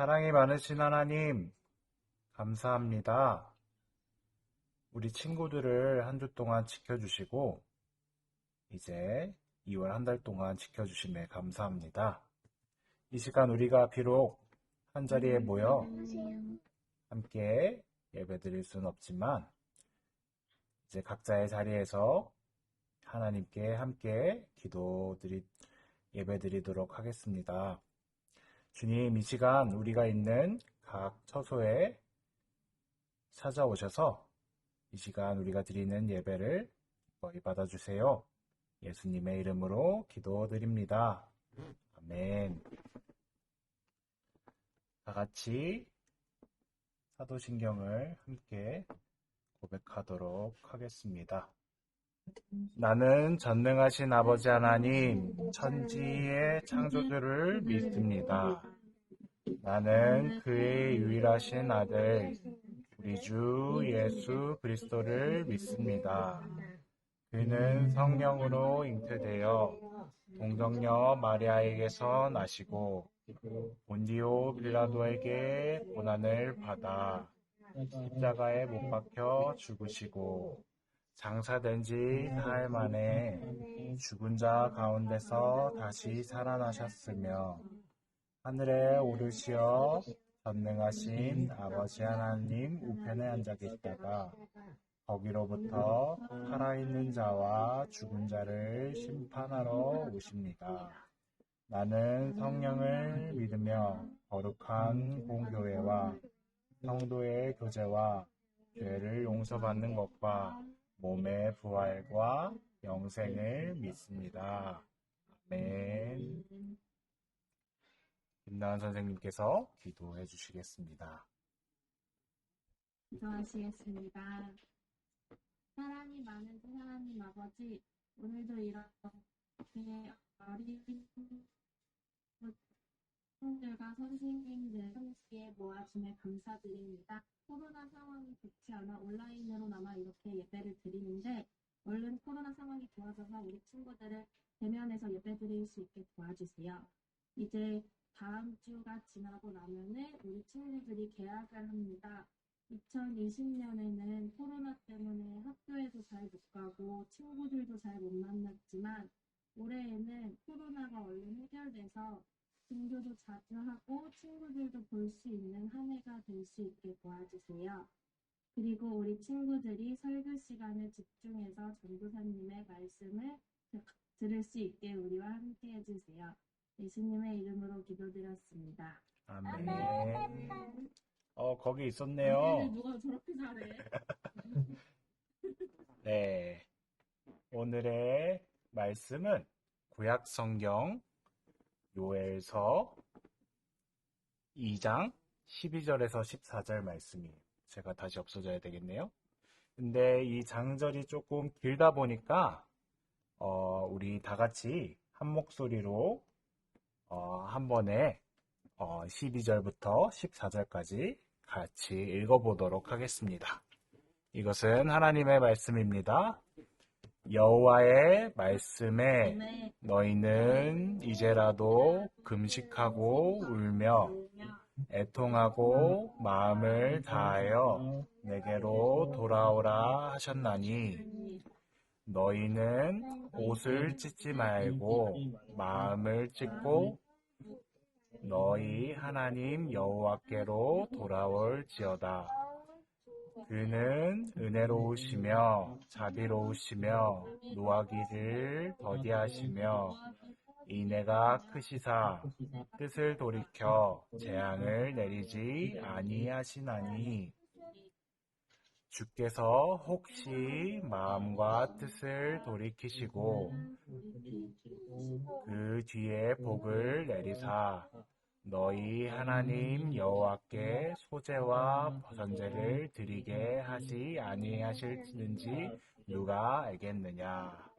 사랑이 많으신 하나님, 감사합니다. 우리 친구들을 한 주 동안 지켜주시고, 이제 2월 한 달 동안 지켜주심에 감사합니다. 이 시간 우리가 비록 한 자리에 모여 함께 예배드릴 수는 없지만, 이제 각자의 자리에서 하나님께 함께 예배드리도록 하겠습니다. 주님, 이 시간 우리가 있는 각 처소에 찾아오셔서 이 시간 우리가 드리는 예배를 기꺼이 받아주세요. 예수님의 이름으로 기도드립니다. 아멘. 다 같이 사도신경을 함께 고백하도록 하겠습니다. 나는 전능하신 아버지 하나님, 천지의 창조주를 믿습니다. 나는 그의 유일하신 아들, 우리 주 예수 그리스도를 믿습니다. 그는 성령으로 잉태되어 동정녀 마리아에게서 나시고 본디오 빌라도에게 고난을 받아 십자가에 못 박혀 죽으시고 장사된 지 사흘 만에 죽은 자 가운데서 다시 살아나셨으며 하늘에 오르시어 전능하신 아버지 하나님 우편에 앉아 계시다가 거기로부터 살아있는 자와 죽은 자를 심판하러 오십니다. 나는 성령을 믿으며 거룩한 공교회와 성도의 교제와 죄를 용서받는 것과 몸의 부활과 영생을 믿습니다. 아멘. 김나은 선생님께서 기도해 주시겠습니다. 기도하시겠습니다. 사랑이 많은 하나님 아버지, 오늘도 이렇게 어린 분들과 선생님들 함께 모아주며 감사드립니다. 코로나 상황이 좋지 않아 온라인으로나마 이렇게 예배를 드리는데 얼른 코로나 상황이 좋아져서 우리 친구들을 대면해서 예배 드릴 수 있게 도와주세요. 이제 다음 주가 지나고 나면은 우리 친구들이 개학을 합니다. 2020년에는 코로나 때문에 학교에도 잘 못 가고 친구들도 잘 못 만났지만 올해에는 코로나가 얼른 해결돼서 등교도 자주 하고 친구들도 볼 수 있는 한 해가 될 수 있게 도와주세요. 그리고 우리 친구들이 설교 시간에 집중해서 전도사님의 말씀을 들을 수 있게 우리와 함께 해주세요. 예수님의 이름으로 기도드렸습니다. 아멘. 거기 있었네요. 누가 저렇게 잘해? 네. 오늘의 말씀은 구약 성경 요엘서 2장 12절에서 14절 말씀이에요. 제가 다시 없어져야 되겠네요. 근데 이 장절이 조금 길다 보니까 우리 다 같이 한 목소리로 한 번에 12절부터 14절까지 같이 읽어보도록 하겠습니다. 이것은 하나님의 말씀입니다. 여호와의 말씀에 너희는 이제라도 금식하고 울며 애통하고 마음을 다하여 내게로 돌아오라 하셨나니 너희는 옷을 찢지 말고 마음을 찢고 너희 하나님 여호와께로 돌아올지어다. 그는 은혜로우시며 자비로우시며 노하기를 더디하시며 인애가 크시사 뜻을 돌이켜 재앙을 내리지 아니하시나니 주께서 혹시 마음과 뜻을 돌이키시고 그 뒤에 복을 내리사 너희 하나님 여호와께 소제와 번제를 드리게 하지 아니하실는지 누가 알겠느냐.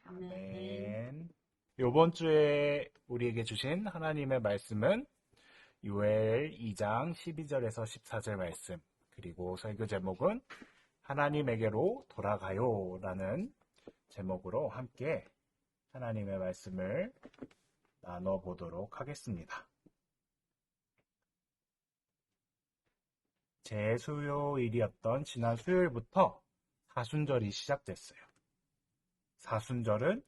아멘. 이번 주에 우리에게 주신 하나님의 말씀은 요엘 2장 12절에서 14절 말씀, 그리고 설교 제목은 하나님에게로 돌아가요 라는 제목으로 함께 하나님의 말씀을 나눠보도록 하겠습니다. 제수요일이었던 지난 수요일부터 사순절이 시작됐어요. 사순절은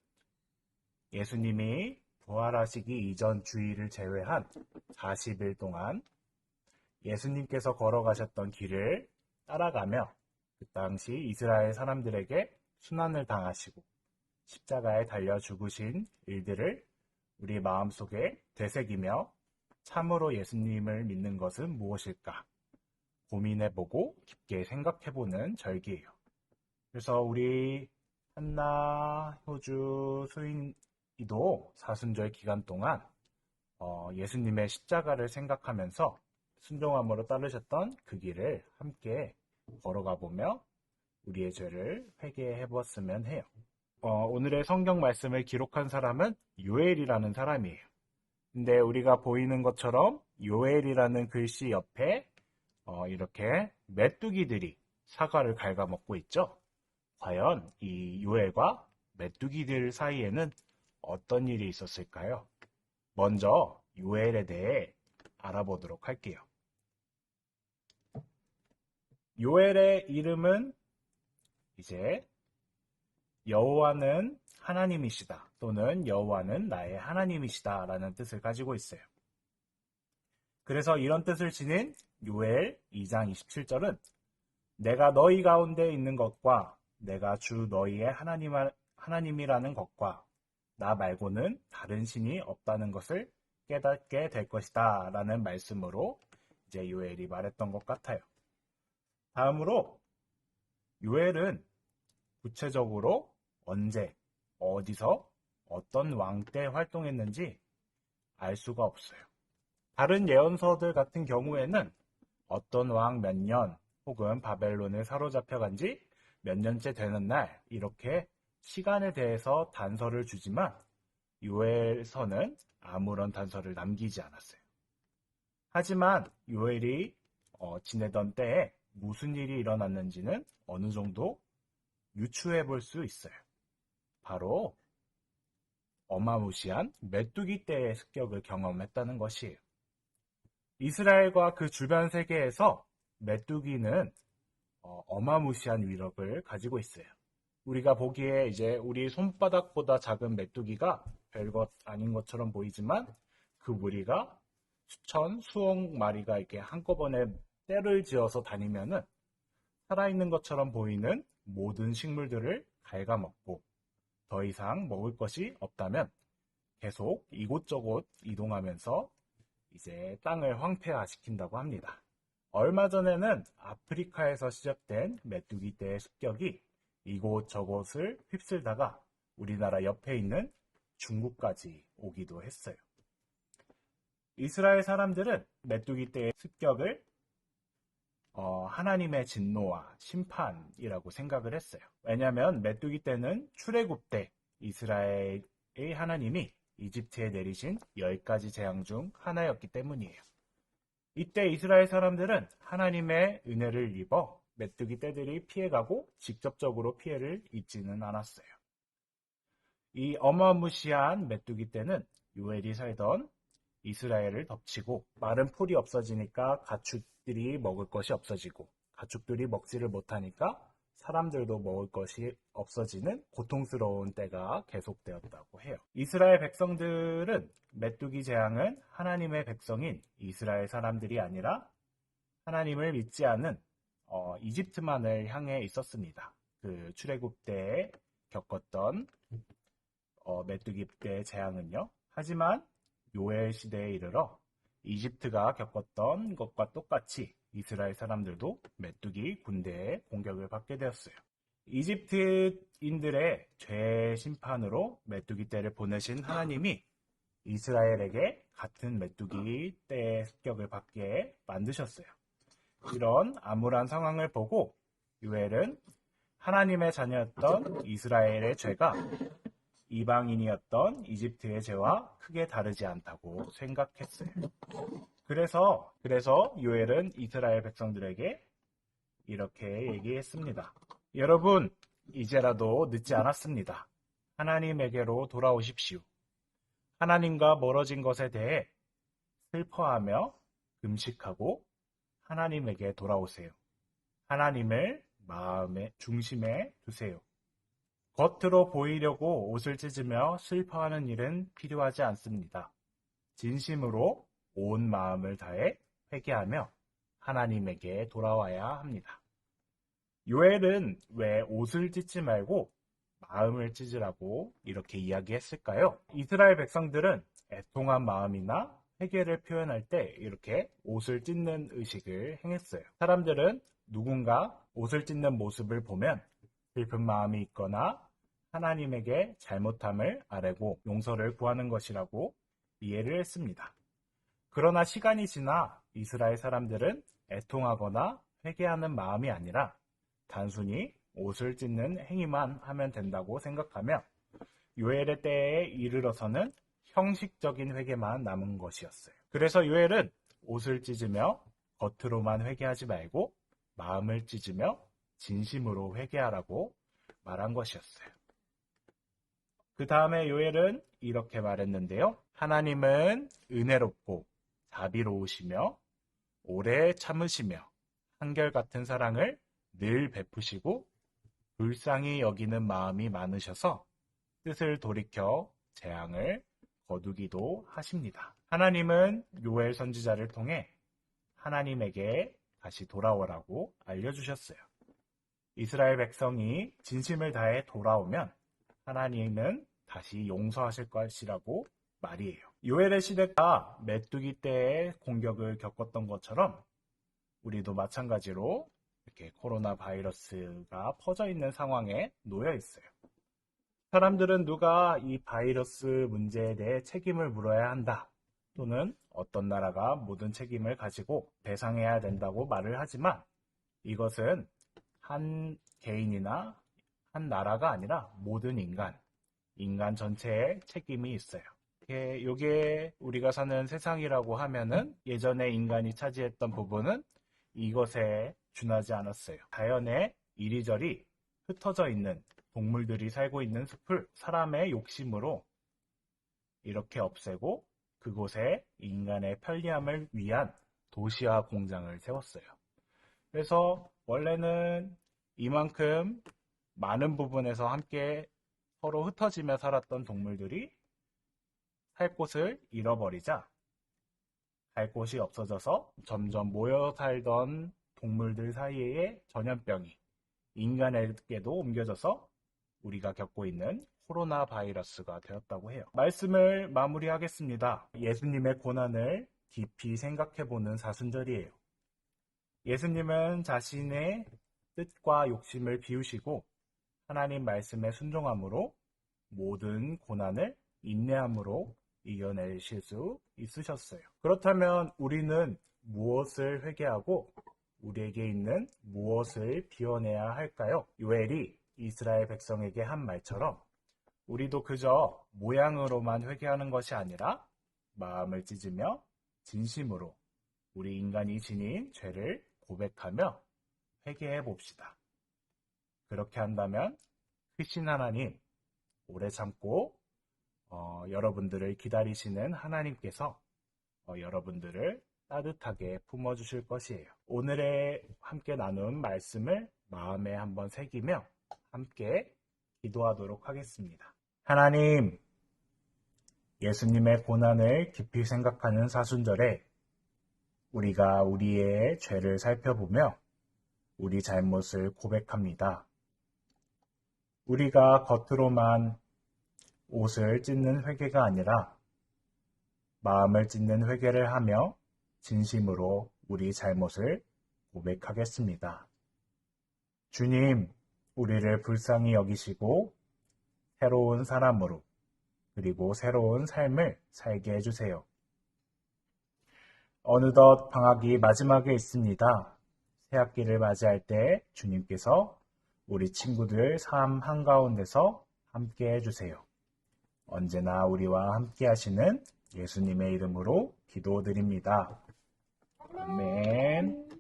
예수님이 부활하시기 이전 주일을 제외한 40일 동안 예수님께서 걸어가셨던 길을 따라가며 그 당시 이스라엘 사람들에게 순환을 당하시고 십자가에 달려 죽으신 일들을 우리 마음속에 되새기며 참으로 예수님을 믿는 것은 무엇일까 고민해보고 깊게 생각해보는 절기예요. 그래서 우리 한나, 효주, 수인이도 사순절 기간 동안 예수님의 십자가를 생각하면서 순종함으로 따르셨던 그 길을 함께 걸어가 보며 우리의 죄를 회개해 보았으면 해요. 오늘의 성경 말씀을 기록한 사람은 요엘이라는 사람이에요. 근데 우리가 보이는 것처럼 요엘이라는 글씨 옆에 이렇게 메뚜기들이 사과를 갉아먹고 있죠. 과연 이 요엘과 메뚜기들 사이에는 어떤 일이 있었을까요? 먼저 요엘에 대해 알아보도록 할게요. 요엘의 이름은 이제 여호와는 하나님이시다 또는 여호와는 나의 하나님이시다 라는 뜻을 가지고 있어요. 그래서 이런 뜻을 지닌 요엘 2장 27절은 내가 너희 가운데 있는 것과 내가 주 너희의 하나님이라는 것과 나 말고는 다른 신이 없다는 것을 깨닫게 될 것이다 라는 말씀으로 이제 요엘이 말했던 것 같아요. 다음으로 요엘은 구체적으로 언제, 어디서, 어떤 왕 때 활동했는지 알 수가 없어요. 다른 예언서들 같은 경우에는 어떤 왕 몇 년 혹은 바벨론에 사로잡혀간 지 몇 년째 되는 날 이렇게 시간에 대해서 단서를 주지만 요엘서는 아무런 단서를 남기지 않았어요. 하지만 요엘이 지내던 때에 무슨 일이 일어났는지는 어느 정도 유추해 볼 수 있어요. 바로 어마무시한 메뚜기 떼의 습격을 경험했다는 것이에요. 이스라엘과 그 주변 세계에서 메뚜기는 어마무시한 위력을 가지고 있어요. 우리가 보기에 이제 우리 손바닥보다 작은 메뚜기가 별것 아닌 것처럼 보이지만 그 무리가 수천, 수억 마리가 이렇게 한꺼번에 떼를 지어서 다니면은 살아있는 것처럼 보이는 모든 식물들을 갉아먹고 더 이상 먹을 것이 없다면 계속 이곳저곳 이동하면서 이제 땅을 황폐화시킨다고 합니다. 얼마 전에는 아프리카에서 시작된 메뚜기 떼의 습격이 이곳저곳을 휩쓸다가 우리나라 옆에 있는 중국까지 오기도 했어요. 이스라엘 사람들은 메뚜기 떼의 습격을 하나님의 진노와 심판이라고 생각을 했어요. 왜냐하면 메뚜기 떼는 출애굽 때 이스라엘의 하나님이 이집트에 내리신 10가지 재앙 중 하나였기 때문이에요. 이때 이스라엘 사람들은 하나님의 은혜를 입어 메뚜기 떼들이 피해가고 직접적으로 피해를 입지는 않았어요. 이 어마무시한 메뚜기 떼는 요엘이 살던 이스라엘을 덮치고 마른 풀이 없어지니까 가축들이 먹을 것이 없어지고 가축들이 먹지를 못하니까 사람들도 먹을 것이 없어지는 고통스러운 때가 계속되었다고 해요. 이스라엘 백성들은 메뚜기 재앙은 하나님의 백성인 이스라엘 사람들이 아니라 하나님을 믿지 않은 이집트만을 향해 있었습니다. 그 출애굽 때에 겪었던 메뚜기 때 재앙은요. 하지만 요엘 시대에 이르러 이집트가 겪었던 것과 똑같이 이스라엘 사람들도 메뚜기 군대의 공격을 받게 되었어요. 이집트인들의 죄 심판으로 메뚜기 떼를 보내신 하나님이 이스라엘에게 같은 메뚜기 떼의 습격을 받게 만드셨어요. 이런 암울한 상황을 보고 요엘은 하나님의 자녀였던 이스라엘의 죄가 이방인이었던 이집트의 죄와 크게 다르지 않다고 생각했어요. 그래서 요엘은 이스라엘 백성들에게 이렇게 얘기했습니다. 여러분, 이제라도 늦지 않았습니다. 하나님에게로 돌아오십시오. 하나님과 멀어진 것에 대해 슬퍼하며 금식하고 하나님에게 돌아오세요. 하나님을 마음의 중심에 두세요. 겉으로 보이려고 옷을 찢으며 슬퍼하는 일은 필요하지 않습니다. 진심으로 온 마음을 다해 회개하며 하나님에게 돌아와야 합니다. 요엘은 왜 옷을 찢지 말고 마음을 찢으라고 이렇게 이야기했을까요? 이스라엘 백성들은 애통한 마음이나 회개를 표현할 때 이렇게 옷을 찢는 의식을 행했어요. 사람들은 누군가 옷을 찢는 모습을 보면 슬픈 마음이 있거나 하나님에게 잘못함을 아뢰고 용서를 구하는 것이라고 이해를 했습니다. 그러나 시간이 지나 이스라엘 사람들은 애통하거나 회개하는 마음이 아니라 단순히 옷을 찢는 행위만 하면 된다고 생각하며 요엘의 때에 이르러서는 형식적인 회개만 남은 것이었어요. 그래서 요엘은 옷을 찢으며 겉으로만 회개하지 말고 마음을 찢으며 진심으로 회개하라고 말한 것이었어요. 그 다음에 요엘은 이렇게 말했는데요. 하나님은 은혜롭고 자비로우시며 오래 참으시며 한결같은 사랑을 늘 베푸시고 불쌍히 여기는 마음이 많으셔서 뜻을 돌이켜 재앙을 거두기도 하십니다. 하나님은 요엘 선지자를 통해 하나님에게 다시 돌아오라고 알려주셨어요. 이스라엘 백성이 진심을 다해 돌아오면 하나님은 다시 용서하실 것이라고 말이에요. 요엘의 시대가 메뚜기 때의 공격을 겪었던 것처럼 우리도 마찬가지로 이렇게 코로나 바이러스가 퍼져 있는 상황에 놓여 있어요. 사람들은 누가 이 바이러스 문제에 대해 책임을 물어야 한다, 또는 어떤 나라가 모든 책임을 가지고 배상해야 된다고 말을 하지만 이것은 한 개인이나 한 나라가 아니라 모든 인간 전체의 책임이 있어요. 이게 우리가 사는 세상이라고 하면은 예전에 인간이 차지했던 부분은 이것에 준하지 않았어요. 자연에 이리저리 흩어져 있는 동물들이 살고 있는 숲을 사람의 욕심으로 이렇게 없애고 그곳에 인간의 편리함을 위한 도시화 공장을 세웠어요. 그래서 원래는 이만큼 많은 부분에서 함께 서로 흩어지며 살았던 동물들이 살 곳을 잃어버리자 갈 곳이 없어져서 점점 모여 살던 동물들 사이의 전염병이 인간에게도 옮겨져서 우리가 겪고 있는 코로나 바이러스가 되었다고 해요. 말씀을 마무리하겠습니다. 예수님의 고난을 깊이 생각해보는 사순절이에요. 예수님은 자신의 뜻과 욕심을 비우시고 하나님 말씀에 순종함으로 모든 고난을 인내함으로 이겨내실 수 있으셨어요. 그렇다면 우리는 무엇을 회개하고 우리에게 있는 무엇을 비워내야 할까요? 요엘이 이스라엘 백성에게 한 말처럼 우리도 그저 모양으로만 회개하는 것이 아니라 마음을 찢으며 진심으로 우리 인간이 지닌 죄를 고백하며 회개해 봅시다. 그렇게 한다면 크신 하나님, 오래 참고 여러분들을 기다리시는 하나님께서 여러분들을 따뜻하게 품어주실 것이에요. 오늘의 함께 나눈 말씀을 마음에 한번 새기며 함께 기도하도록 하겠습니다. 하나님, 예수님의 고난을 깊이 생각하는 사순절에 우리가 우리의 죄를 살펴보며 우리 잘못을 고백합니다. 우리가 겉으로만 옷을 찢는 회개가 아니라 마음을 찢는 회개를 하며 진심으로 우리 잘못을 고백하겠습니다. 주님, 우리를 불쌍히 여기시고 새로운 사람으로 그리고 새로운 삶을 살게 해주세요. 어느덧 방학이 마지막에 있습니다. 새학기를 맞이할 때 주님께서 우리 친구들 삶 한가운데서 함께 해주세요. 언제나 우리와 함께 하시는 예수님의 이름으로 기도드립니다. 아멘.